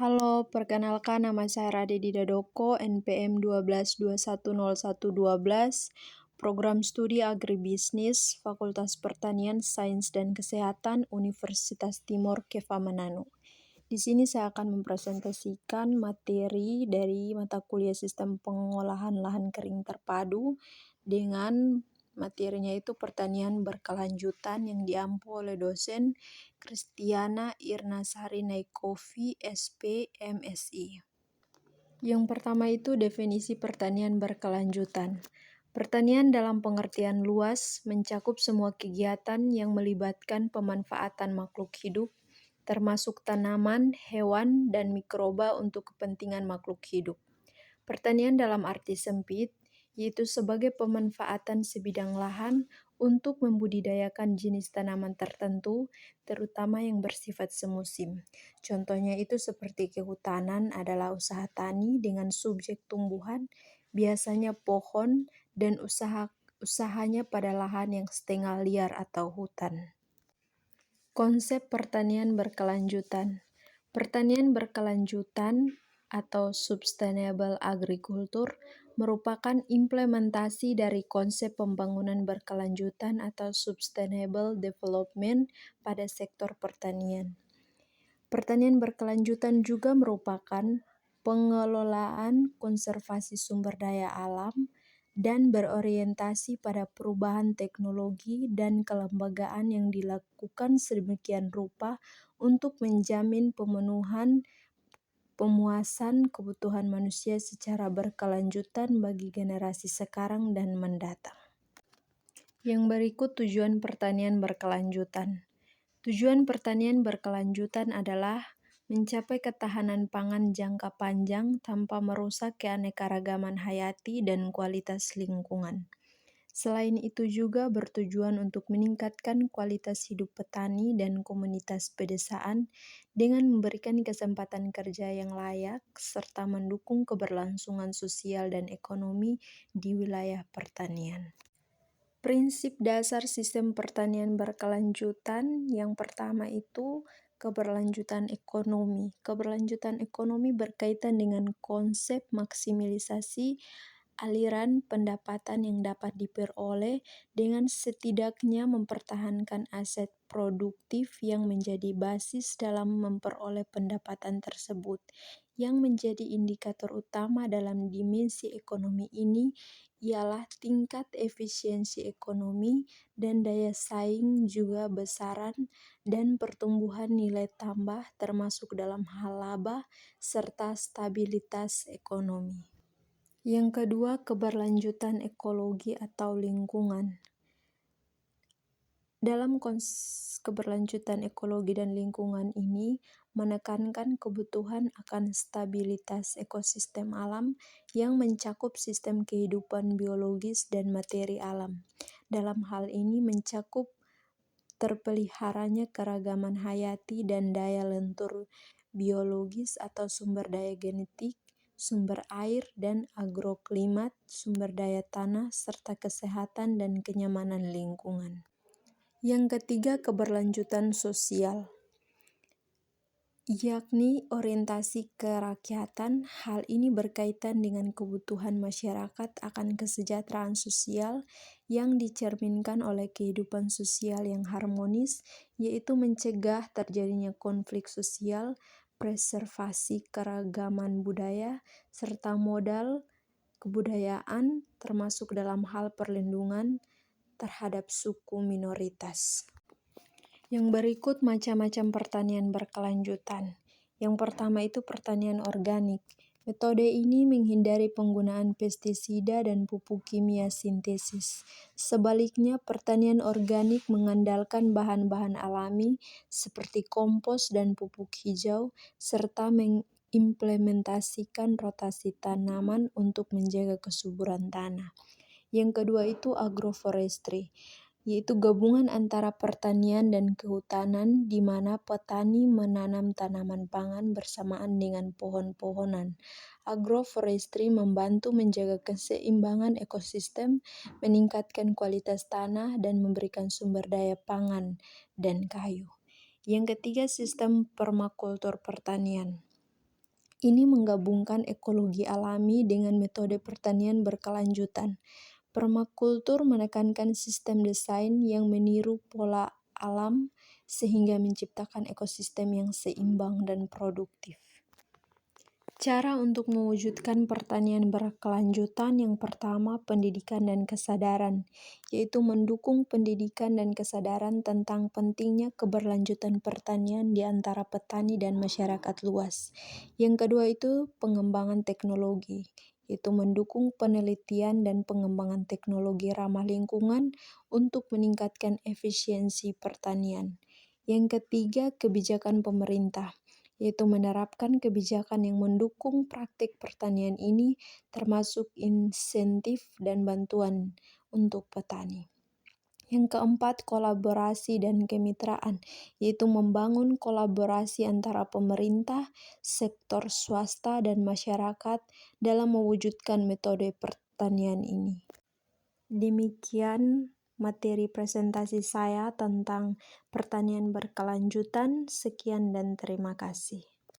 Halo, perkenalkan nama saya Radedi Dadoko, NPM 12210112, Program Studi Agribisnis, Fakultas Pertanian, Sains dan Kesehatan, Universitas Timor Keva Manado. Di sini saya akan mempresentasikan materi dari mata kuliah Sistem Pengolahan Lahan Kering Terpadu dengan materinya itu pertanian berkelanjutan yang diampu oleh dosen Kristiana Irnasari Naikovi, SP, MSI. Yang pertama itu definisi pertanian berkelanjutan. Pertanian dalam pengertian luas mencakup semua kegiatan yang melibatkan pemanfaatan makhluk hidup, termasuk tanaman, hewan, dan mikroba untuk kepentingan makhluk hidup. Pertanian dalam arti sempit, yaitu sebagai pemanfaatan sebidang lahan untuk membudidayakan jenis tanaman tertentu, terutama yang bersifat semusim. Contohnya itu seperti kehutanan adalah usaha tani dengan subjek tumbuhan, biasanya pohon, dan usahanya pada lahan yang setengah liar atau hutan. Konsep pertanian berkelanjutan. Pertanian berkelanjutan atau sustainable agriculture merupakan implementasi dari konsep pembangunan berkelanjutan atau sustainable development pada sektor pertanian. Pertanian berkelanjutan juga merupakan pengelolaan konservasi sumber daya alam dan berorientasi pada perubahan teknologi dan kelembagaan yang dilakukan sedemikian rupa untuk menjamin pemuasan kebutuhan manusia secara berkelanjutan bagi generasi sekarang dan mendatang. Yang berikut tujuan pertanian berkelanjutan. Tujuan pertanian berkelanjutan adalah mencapai ketahanan pangan jangka panjang tanpa merusak keanekaragaman hayati dan kualitas lingkungan. Selain itu juga bertujuan untuk meningkatkan kualitas hidup petani dan komunitas pedesaan dengan memberikan kesempatan kerja yang layak serta mendukung keberlangsungan sosial dan ekonomi di wilayah pertanian. Prinsip dasar sistem pertanian berkelanjutan yang pertama itu keberlanjutan ekonomi. Keberlanjutan ekonomi berkaitan dengan konsep maksimisasi aliran pendapatan yang dapat diperoleh dengan setidaknya mempertahankan aset produktif yang menjadi basis dalam memperoleh pendapatan tersebut. Yang menjadi indikator utama dalam dimensi ekonomi ini ialah tingkat efisiensi ekonomi dan daya saing juga besaran dan pertumbuhan nilai tambah termasuk dalam hal laba serta stabilitas ekonomi. Yang kedua, keberlanjutan ekologi atau lingkungan. Dalam keberlanjutan ekologi dan lingkungan ini menekankan kebutuhan akan stabilitas ekosistem alam yang mencakup sistem kehidupan biologis dan materi alam. Dalam hal ini mencakup terpeliharanya keragaman hayati dan daya lentur biologis atau sumber daya genetik, sumber air dan agroklimat, sumber daya tanah, serta kesehatan dan kenyamanan lingkungan. Yang ketiga, keberlanjutan sosial, yakni orientasi kerakyatan. Hal ini berkaitan dengan kebutuhan masyarakat akan kesejahteraan sosial yang dicerminkan oleh kehidupan sosial yang harmonis, yaitu mencegah terjadinya konflik sosial, preservasi keragaman budaya, serta modal kebudayaan termasuk dalam hal perlindungan terhadap suku minoritas. Yang berikut macam-macam pertanian berkelanjutan. Yang pertama itu pertanian organik. Metode ini menghindari penggunaan pestisida dan pupuk kimia sintesis. Sebaliknya, pertanian organik mengandalkan bahan-bahan alami seperti kompos dan pupuk hijau, serta mengimplementasikan rotasi tanaman untuk menjaga kesuburan tanah. Yang kedua itu agroforestry, yaitu gabungan antara pertanian dan kehutanan di mana petani menanam tanaman pangan bersamaan dengan pohon-pohonan. Agroforestry membantu menjaga keseimbangan ekosistem, meningkatkan kualitas tanah, dan memberikan sumber daya pangan dan kayu. Yang ketiga, sistem permakultur pertanian. Ini menggabungkan ekologi alami dengan metode pertanian berkelanjutan. Permakultur menekankan sistem desain yang meniru pola alam sehingga menciptakan ekosistem yang seimbang dan produktif. Cara untuk mewujudkan pertanian berkelanjutan yang pertama, pendidikan dan kesadaran, yaitu mendukung pendidikan dan kesadaran tentang pentingnya keberlanjutan pertanian di antara petani dan masyarakat luas. Yang kedua itu pengembangan teknologi, yaitu mendukung penelitian dan pengembangan teknologi ramah lingkungan untuk meningkatkan efisiensi pertanian. Yang ketiga, kebijakan pemerintah, yaitu menerapkan kebijakan yang mendukung praktik pertanian ini, termasuk insentif dan bantuan untuk petani. Yang keempat, kolaborasi dan kemitraan, yaitu membangun kolaborasi antara pemerintah, sektor swasta, dan masyarakat dalam mewujudkan metode pertanian ini. Demikian materi presentasi saya tentang pertanian berkelanjutan. Sekian dan terima kasih.